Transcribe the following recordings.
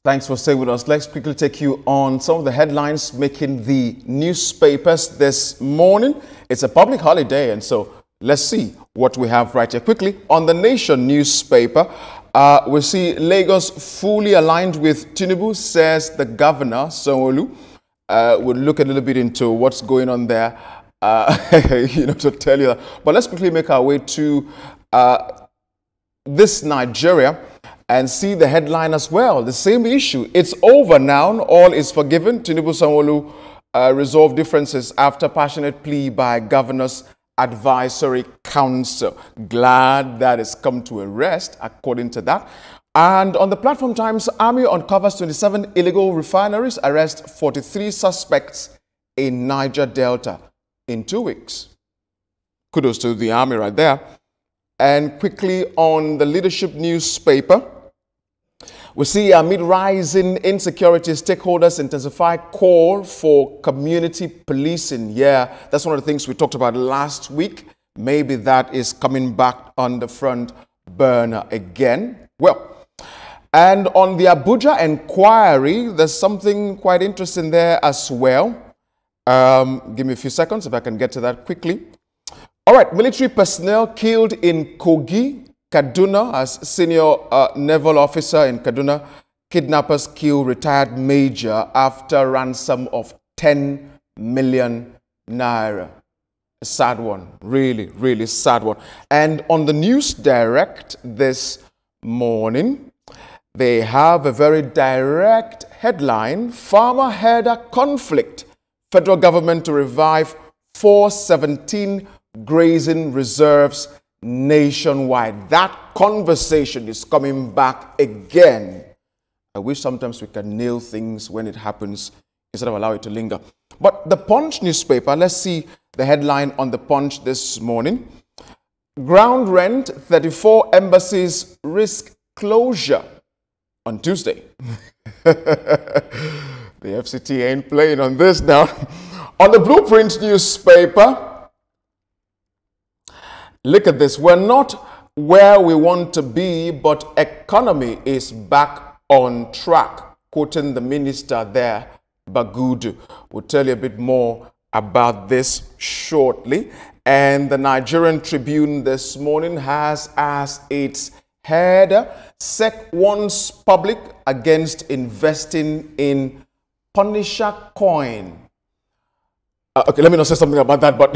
Thanks for staying with us. Let's quickly take you on some of the headlines making the newspapers this morning. It's a public holiday, and so let's see what we have right here. Quickly, on the Nation newspaper, we see Lagos fully aligned with Tinubu, says the governor, Sanwo-Olu. We'll look a little bit into what's going on there, to tell you that. But let's quickly make our way to this Nigeria and see the headline as well. The same issue. It's over now. All is forgiven. Tinubu, Sanwo-Olu resolve differences after passionate plea by Governor's Advisory Council. Glad that it's come to a rest, according to that. And on the Platform Times, Army uncovers 27 illegal refineries, arrest 43 suspects in Niger Delta in 2 weeks. Kudos to the Army right there. And quickly on the Leadership newspaper, we see amid rising insecurity, stakeholders intensify call for community policing. Yeah, that's one of the things we talked about last week. Maybe that is coming back on the front burner again. Well, and on the Abuja inquiry, there's something quite interesting there as well. Give me a few seconds if I can get to that quickly. All right, military personnel killed in Kogi, Kaduna, as senior naval officer in Kaduna. Kidnappers kill retired major after ransom of 10 million naira. A sad one, really, really sad one. And on the News Direct this morning, they have a very direct headline: farmer herder conflict. Federal government to revive 417 grazing reserves nationwide. That conversation is coming back again. I wish sometimes we can nail things when it happens instead of allow it to linger. But the Punch newspaper, let's see the headline on the Punch this morning. Ground rent, 34 embassies risk closure on Tuesday. The FCT ain't playing on this now. On the Blueprint newspaper, look at this. We're not where we want to be, but economy is back on track. Quoting the minister there, Bagudu. We'll tell you a bit more about this shortly. And the Nigerian Tribune this morning has as its header, SEC warns public against investing in Punisher coin. Okay, let me not say something about that, but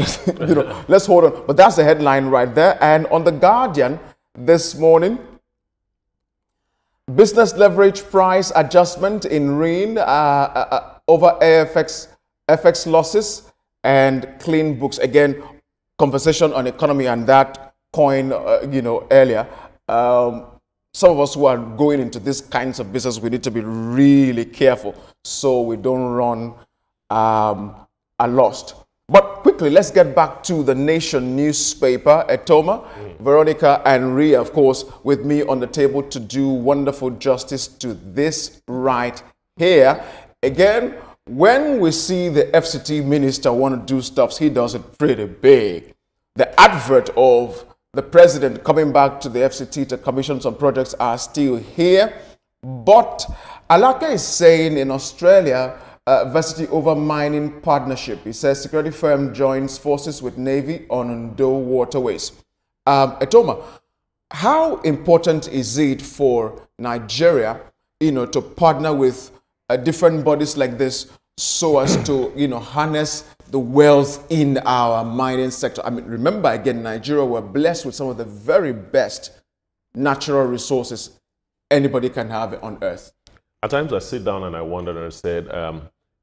let's hold on. But that's the headline right there. And on The Guardian this morning, business leverage price adjustment in RIN over FX losses and clean books. Again, conversation on economy and that coin, earlier. Some of us who are going into these kinds of business, we need to be really careful so we don't run are lost. But quickly, let's get back to the Nation newspaper. Etoma, Veronica and Ria, of course, with me on the table to do wonderful justice to this right here. Again, when we see the FCT minister want to do stuff, he does it pretty big. The advert of the president coming back to the FCT to commission some projects are still here. But Alaka is saying in Australia, varsity over mining partnership. He says security firm joins forces with Navy on Ondo waterways. Etoma, how important is it for Nigeria, to partner with different bodies like this so as to, harness the wealth in our mining sector? I mean, remember again, Nigeria were blessed with some of the very best natural resources anybody can have on earth. At times I sit down and I wonder and I said,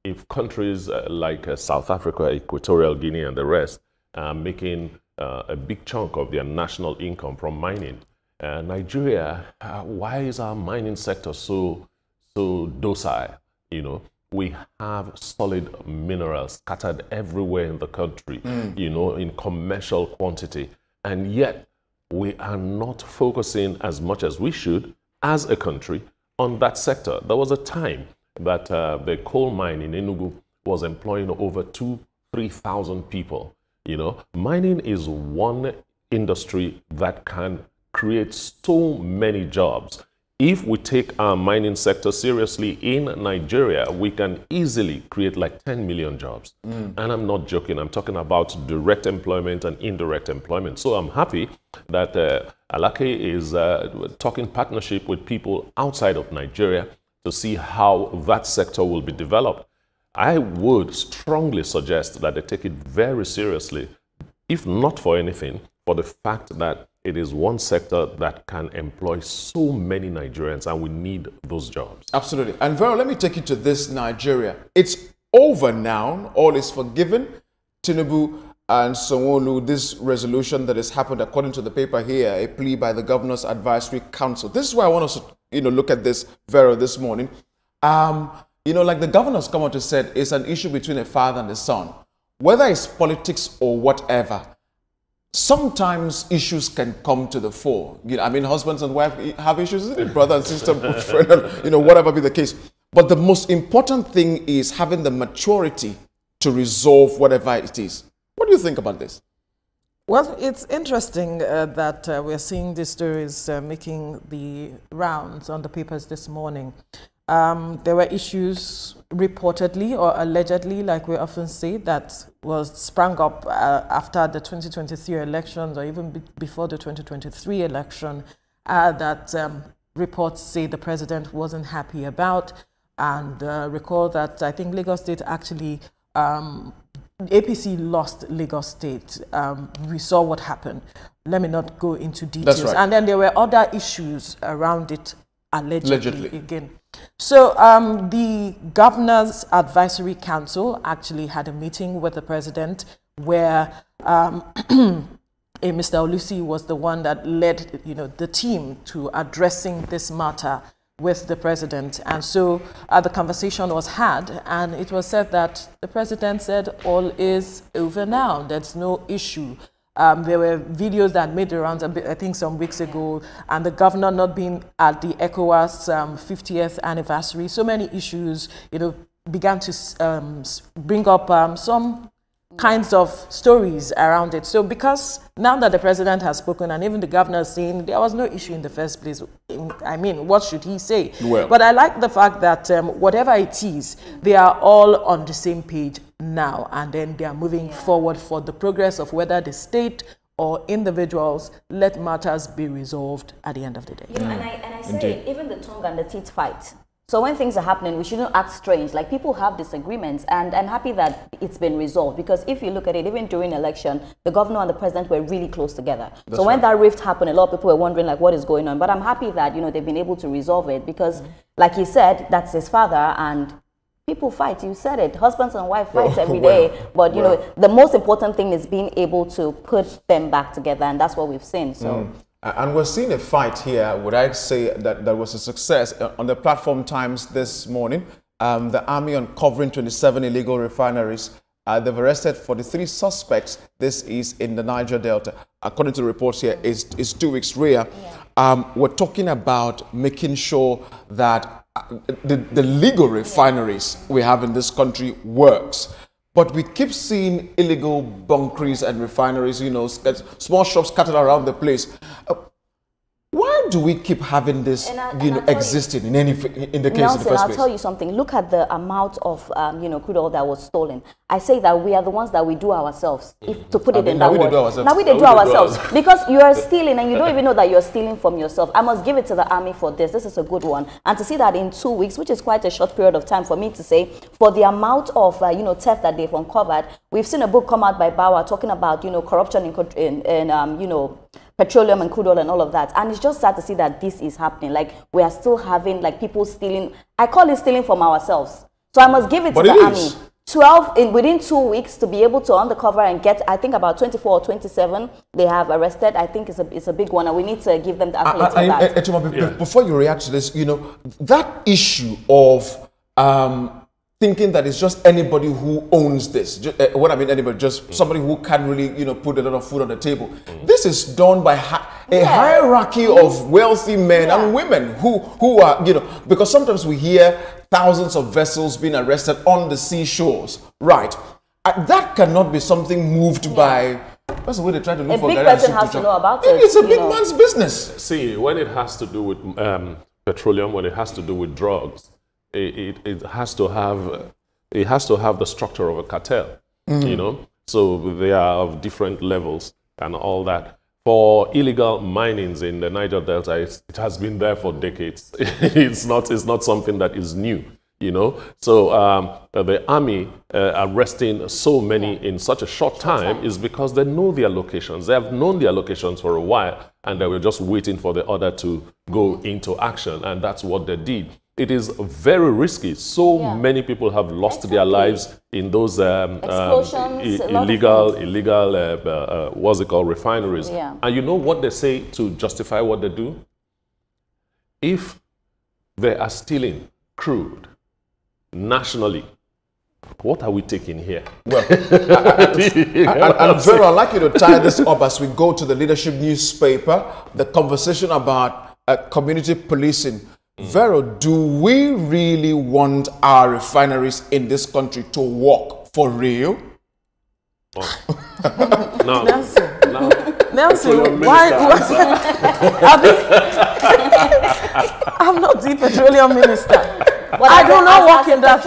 if countries like South Africa, Equatorial Guinea, and the rest are making a big chunk of their national income from mining, Nigeria, why is our mining sector so docile? We have solid minerals scattered everywhere in the country, in commercial quantity, and yet we are not focusing as much as we should as a country on that sector. There was a time that the coal mine in Enugu was employing over 2,000-3,000 people. Mining is one industry that can create so many jobs if we take our mining sector seriously in Nigeria, we can easily create like 10 million jobs. And I'm not joking. I'm talking about direct employment and indirect employment. So I'm happy that Alake is talking partnership with people outside of Nigeria to see how that sector will be developed. I would strongly suggest that they take it very seriously, if not for anything, for the fact that it is one sector that can employ so many Nigerians, and we need those jobs. Absolutely. And Vero, let me take you to this Nigeria. It's over now. All is forgiven. Tinubu and Sanwo-Olu, this resolution that has happened, according to the paper here, a plea by the Governor's Advisory Council. This is why I want us to, look at this, Vero, this morning. Like the governor's come out and said, it's an issue between a father and a son. Whether it's politics or whatever, sometimes issues can come to the fore. Husbands and wives have issues, isn't it? Brother and sister, friend, whatever be the case. But the most important thing is having the maturity to resolve whatever it is. What do you think about this? Well, it's interesting that we're seeing these stories making the rounds on the papers this morning. There were issues reportedly or allegedly, like we often say, that was sprung up after the 2023 elections or even before the 2023 election that reports say the president wasn't happy about. And recall that I think Lagos State actually, APC lost Lagos State. We saw what happened. Let me not go into details. That's right. And then there were other issues around it allegedly. Again. So the Governor's Advisory Council actually had a meeting with the president where Mr. Olusi was the one that led the team to addressing this matter with the president. And so the conversation was had, and it was said that the president said all is over now. There's no issue. There were videos that made the rounds, I think, some weeks ago, and the governor not being at the ECOWAS 50th anniversary. So many issues, began to bring up some kinds of stories around it. So because now that the president has spoken and even the governor is saying there was no issue in the first place, what should he say? Well, but I like the fact that whatever it is, they are all on the same page now, and then they are moving forward for the progress of whether the state or individuals let matters be resolved at the end of the day. And I say even the tongue and the teeth fight. So when things are happening, we shouldn't act strange. Like, people have disagreements, and I'm happy that it's been resolved, because if you look at it, even during election, the governor and the president were really close together. That's so when right. that rift happened, a lot of people were wondering, like, what is going on? But I'm happy that, they've been able to resolve it, because like he said, that's his father, and people fight. You said it. Husbands and wives fight every day. But, the most important thing is being able to put them back together, and that's what we've seen. So. And we're seeing a fight here. Would I say that was a success? On the Platform Times this morning, the army uncovering 27 illegal refineries. They've arrested 43 suspects. This is in the Niger Delta. According to reports here, is 2 weeks rear. We're talking about making sure that the legal refineries we have in this country works. But we keep seeing illegal bunkeries and refineries, small shops scattered around the place. Why do we keep having this, existing in the case Nelson, in the first I'll place? tell you something. Look at the amount of, crude oil that was stolen. I say that we are the ones that we do ourselves, to put it in that word. Now we do ourselves. Because you are stealing and you don't even know that you're stealing from yourself. I must give it to the army for this. This is a good one. And to see that in 2 weeks, which is quite a short period of time for me to say, for the amount of, theft that they've uncovered. We've seen a book come out by Bauer talking about, corruption in petroleum and crude oil and all of that. And it's just sad to see that this is happening. Like, we are still having, like, people stealing. I call it stealing from ourselves. So I must give it to the army. Within 2 weeks to be able to undercover and get, I think, about 24 or 27 they have arrested. I think it's a big one, and we need to give them the accolades for that. Before you react to this, that issue of thinking that it's just anybody who owns this. What I mean, anybody, just somebody who can really, put a lot of food on the table. This is done by a hierarchy of wealthy men and women who are, because sometimes we hear thousands of vessels being arrested on the seashores, right? That cannot be something moved by. That's the way they try to look for. A big person has to know about it. It's a big man's business. See, when it has to do with petroleum, when it has to do with drugs, it has to have the structure of a cartel, you know. So they are of different levels and all that. For illegal minings in the Niger Delta, it has been there for decades. It's not something that is new, you know. So the army arresting so many in such a short time is because they know their locations. They have known their locations for a while, and they were just waiting for the order to go into action, and that's what they did. It is very risky. So many people have lost their lives in those illegal, what's it called, refineries. And you know what they say to justify what they do? If they are stealing crude nationally, what are we taking here? Well, I'm very unlikely to tie this up as we go to the leadership newspaper, the conversation about community policing. Vero, do we really want our refineries in this country to work for real? Nelson, why? I'm not the petroleum minister. But I do not work in that.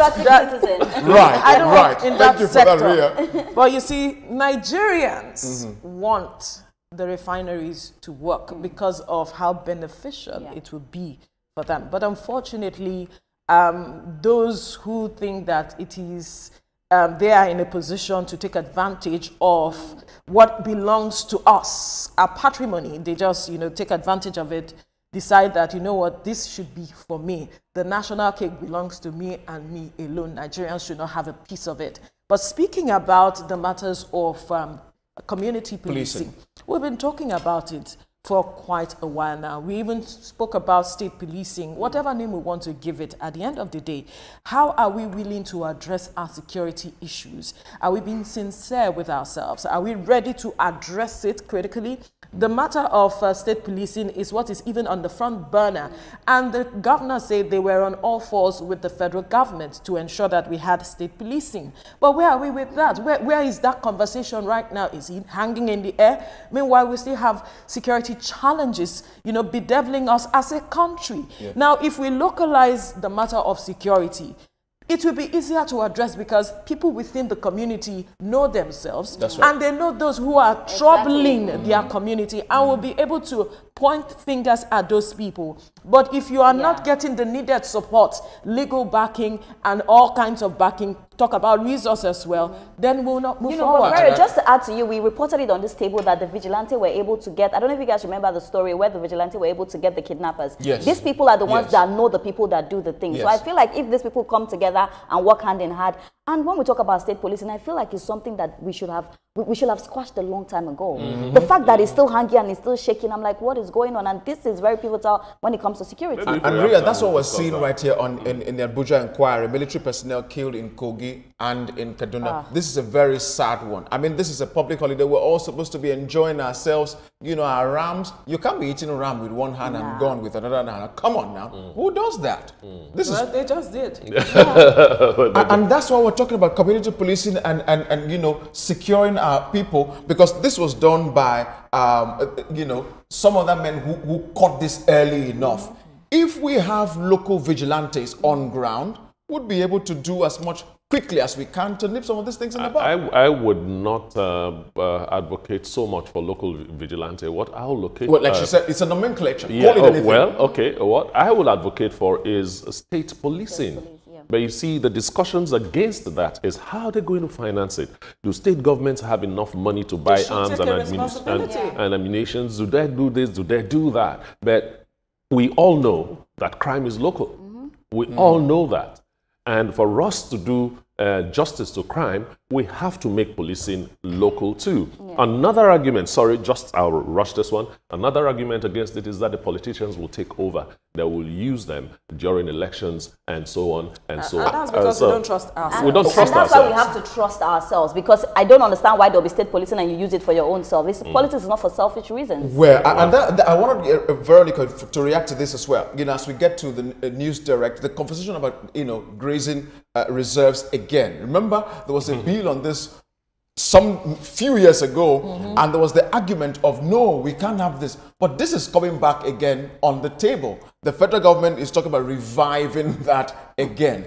Right, I don't right. work in that sector. But you see, Nigerians want the refineries to work because of how beneficial it will be for them. But unfortunately, those who think that it is, they are in a position to take advantage of what belongs to us, our patrimony. They just, take advantage of it, decide that, you know what, this should be for me. The national cake belongs to me and me alone. Nigerians should not have a piece of it. But speaking about the matters of community policing, we've been talking about it for quite a while now. We even spoke about state policing, whatever name we want to give it. At the end of the day, how are we willing to address our security issues? Are we being sincere with ourselves? Are we ready to address it critically? The matter of state policing is what is even on the front burner. And the governor said they were on all fours with the federal government to ensure that we had state policing. But where are we with that? Where is that conversation right now? Is it hanging in the air? Meanwhile, we still have security challenges, bedeviling us as a country. Now, if we localize the matter of security, it will be easier to address because people within the community know themselves and they know those who are troubling their community and will be able to point fingers at those people. But if you are not getting the needed support, legal backing and all kinds of backing, talk about resources as well, then we'll not move forward. Just to add to you, we reported it on this table that the vigilante were able to get, I don't know if you guys remember the story where the vigilante were able to get the kidnappers. These people are the ones that know the people that do the thing. So I feel like if these people come together and work hand in hand, and when we talk about state policing, I feel like it's something that we should have squashed a long time ago. The fact that it's still hanging and it's still shaking, I'm like, what is going on? And this is very pivotal when it comes to security. And Ria, that's what we're seeing right here in the Abuja inquiry. Military personnel killed in Kogi and in Kaduna. This is a very sad one. I mean, this is a public holiday. We're all supposed to be enjoying ourselves, our rams. You can't be eating a ram with one hand and gone with another hand. Come on now. Who does that? They just did. And that's why we're talking about community policing and securing our people, because this was done by some other men who caught this early enough. If we have local vigilantes on ground, we'd be able to do as much quickly as we can to nip some of these things in the bud. I would not advocate so much for local vigilante. What I'll locate... Well, like she said, it's a nomenclature. Yeah, Call it anything. Well, okay. What I will advocate for is state policing. But you see, the discussions against that is how they're going to finance it. Do state governments have enough money to buy arms and ammunition? Do they do this? Do they do that? But we all know that crime is local. We all know that. And for us to do justice to crime, we have to make policing local too. Another argument, I'll rush this one. Another argument against it is that the politicians will take over. They will use them during elections and so on and so on. That's because we don't trust ourselves. We don't trust ourselves. And that's why we have to trust ourselves, because I don't understand why there'll be state policing and you use it for your own self. Politics is not for selfish reasons. Well, and I wanted Veronica to react to this as well. As we get to the news direct, the conversation about grazing reserves again. Remember, there was a bill on this some few years ago, and there was the argument of no, we can't have this. But this is coming back again on the table. the federal government is talking about reviving that again.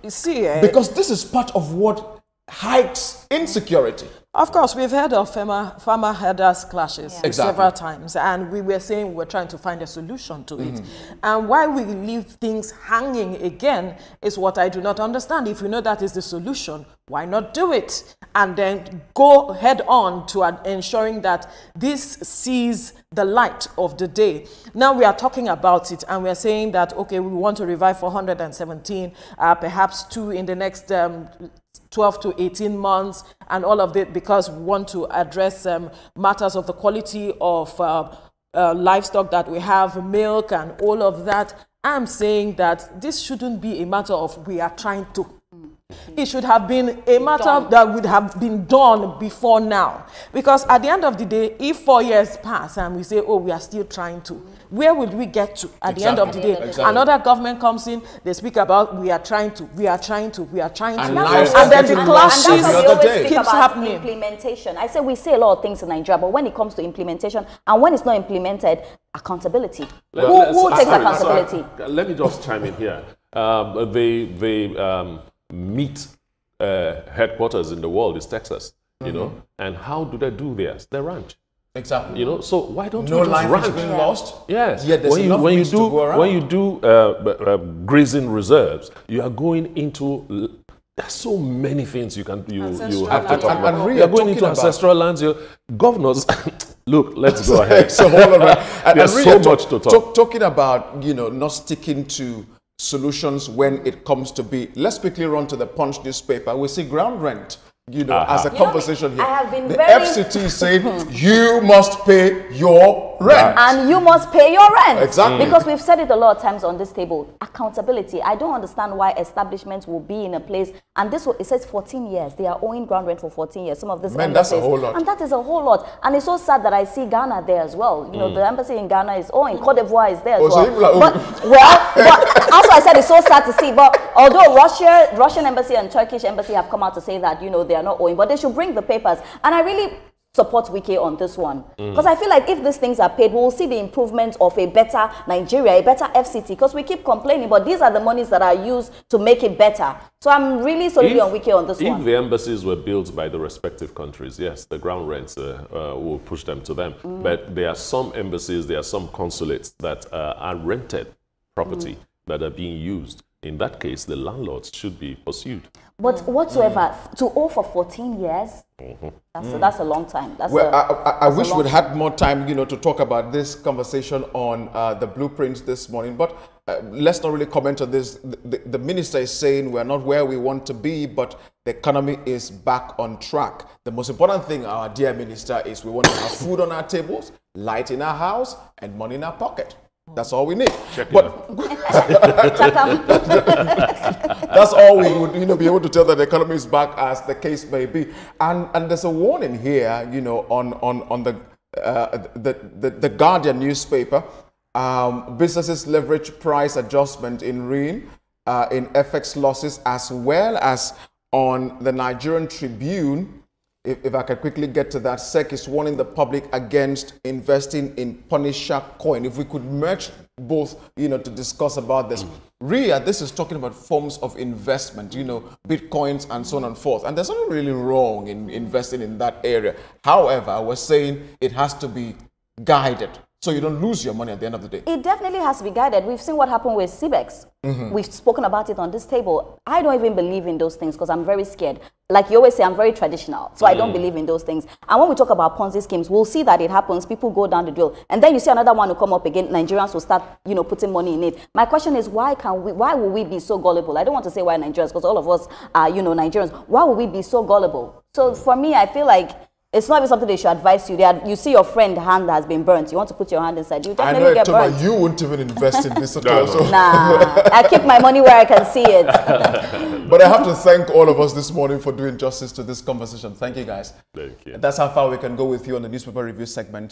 See, because this is part of what hikes insecurity. Of course, we've heard of farmer herders clashes several times, and we were saying we're trying to find a solution to it. And why we leave things hanging again is what I do not understand. If you know that is the solution, why not do it? And then go head on to ensuring that this sees the light of the day. Now we are talking about it, and we are saying that, okay, we want to revive 417, perhaps 2 in the next 12 to 18 months, and all of it, because we want to address matters of the quality of livestock that we have, milk and all of that. I'm saying that this shouldn't be a matter of we are trying to. It should have been a matter that would have been done before now. Because at the end of the day, if 4 years pass and we say, oh, we are still trying to, where would we get to at the end of the day? Another government comes in, they speak about we are trying to, we are trying to, we are trying to. And then the clashes keeps happening. Implementation. I say we say a lot of things in Nigeria, but when it comes to implementation and when it's not implemented, accountability. Who takes accountability? Let me just chime in here. Meat headquarters in the world is Texas, you know, and how do they do theirs? They ranch. Exactly. You know, so why don't no we just life ranch? has been lost. Yes. Yet there's when you do grazing reserves, you are going into. There's so many things you have to talk about. Really, you're going into ancestral lands. Your governors. Look, let's go ahead. So hold on. There's so much to talk. Talking about, you know, not sticking to solutions when it comes to be. Let's quickly run to the Punch newspaper. We see ground rent, you know, as a conversation here. I have been the FCT is saying you must pay your rent. And you must pay your rent. Exactly. Because we've said it a lot of times on this table. Accountability. I don't understand why establishments will be in a place, and this it says 14 years. They are owing ground rent for 14 years. Some of this that's a whole lot. And that is a whole lot. And it's so sad that I see Ghana there as well. You know, the embassy in Ghana is owing. Cote d'Ivoire is there as well. But also I said it's so sad to see. But although Russian embassy and Turkish embassy have come out to say that, you know, they are not owing, but they should bring the papers. And I really support Wike on this one, because I feel like if these things are paid, we will see the improvement of a better Nigeria, a better FCT, because we keep complaining, but these are the monies that are used to make it better. So I'm really solidly on Wike on this one. If the embassies were built by the respective countries, yes, the ground rents will push them to them. But there are some embassies, there are some consulates that are rented property that are being used. In that case, the landlords should be pursued. But whatsoever, to owe for 14 years, that's a long time. I wish we'd had more time, you know, to talk about this conversation on the blueprints this morning. But let's not really comment on this. The minister is saying we're not where we want to be, but the economy is back on track. The most important thing, our dear minister, is we want to have food on our tables, light in our house, and money in our pocket. That's all we need. But that's all we would, you know, be able to tell that the economy is back, as the case may be. And there's a warning here, you know, on the Guardian newspaper. Businesses leverage price adjustment in RIN, in FX losses, as well as on the Nigerian Tribune. If I could quickly get to that, SEC is warning the public against investing in Punisher coin. If we could merge both, you know, to discuss about this. RIA, this is talking about forms of investment, you know, Bitcoins and so on and forth. And there's nothing really wrong in investing in that area. However, we're saying it has to be guided, so you don't lose your money at the end of the day. It definitely has to be guided. We've seen what happened with CBEX. We've spoken about it on this table. I don't even believe in those things because I'm very scared. Like you always say, I'm very traditional, so I don't believe in those things. And when we talk about Ponzi schemes, we'll see that it happens. People go down the drill, and then you see another one will come up again. Nigerians will start, you know, putting money in it. My question is, why will we be so gullible? I don't want to say why Nigerians, because all of us are, you know, Nigerians. Why will we be so gullible? So for me, I feel like it's not even something they should advise you. You see your friend's hand has been burnt. You want to put your hand inside. You definitely get burnt. You wouldn't even invest in this at all. So. Nah, I keep my money where I can see it. But I have to thank all of us this morning for doing justice to this conversation. Thank you, guys. Thank you. That's how far we can go with you on the newspaper review segment.